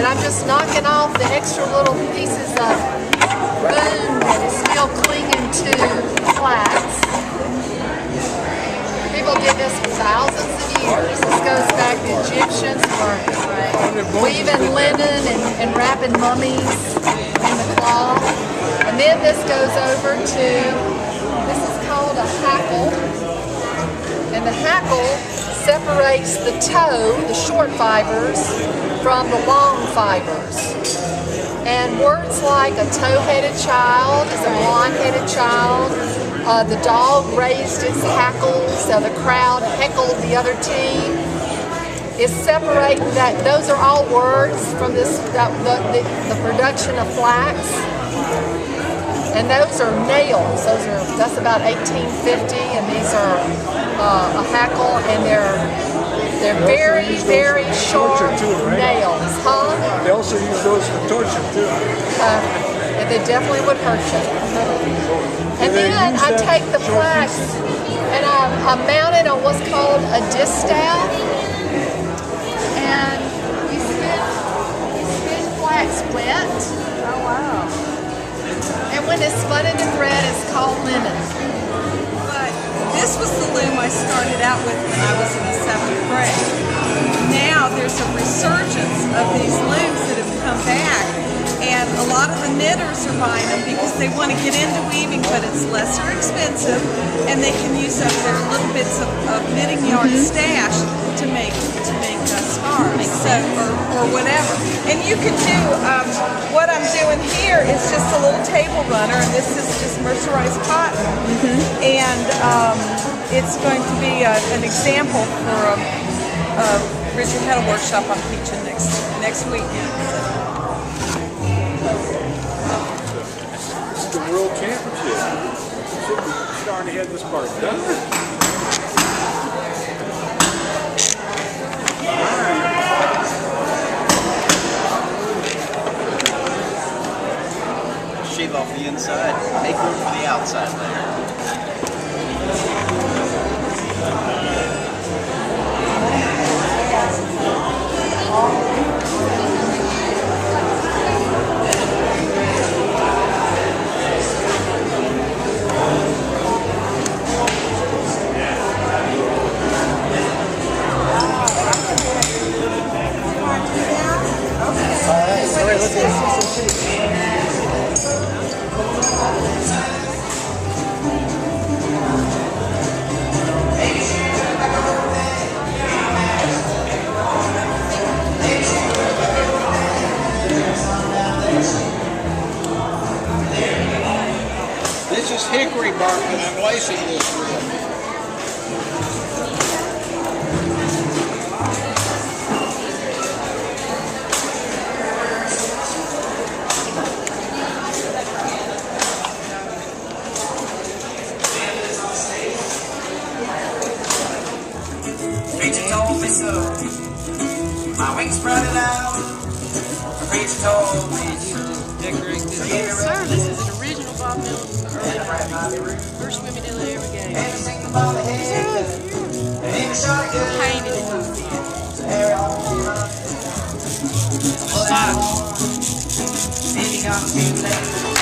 And I'm just knocking off the extra little pieces of bone that is still clinging to flax. People did this for thousands of years. This goes back to Egyptians weaving linen and wrapping mummies in the cloth. And then this goes over to, this is called a hackle. And the hackle separates the toe, the short fibers, from the long fibers. And words like a toe-headed child is a blonde-headed child. The dog raised its hackles, so the crowd heckled the other team. It's separating that. Those are all words from this, the production of flax. And those are nails. That's about 1850, and these are a hackle, and they're very, very sharp nails, huh? They also use those for torture too. And they definitely would hurt you. And then I take the flax and I mount it on what's called a distaff. And you spin flax wet. Oh wow. And when it's spun into thread, it's called linen. But this was the loom I started out with when I was in the 7th grade. Now there's a resurgence of these looms that have come back, and a lot of the knitters are buying them because they want to get into weaving, but it's lesser expensive, and they can use up their little bits of knitting yarn stash to make scarves, so, or whatever. And you can do, what I'm doing here is just a little table runner, and this is just mercerized cotton. And it's going to be an example for a Richard Heddle workshop I'm teaching next week. This is the World Championship. Should be starting to head this part, doesn't it? Shave off the inside, make room for the outside layer. This is hickory bark that I'm lacing this with. Preacher told me so. My wings sprouted out. Preacher told me so. Sir, this is an original Bob Mills first Whimmy Diddle ever gave. Painted it. Maybe I'm too late.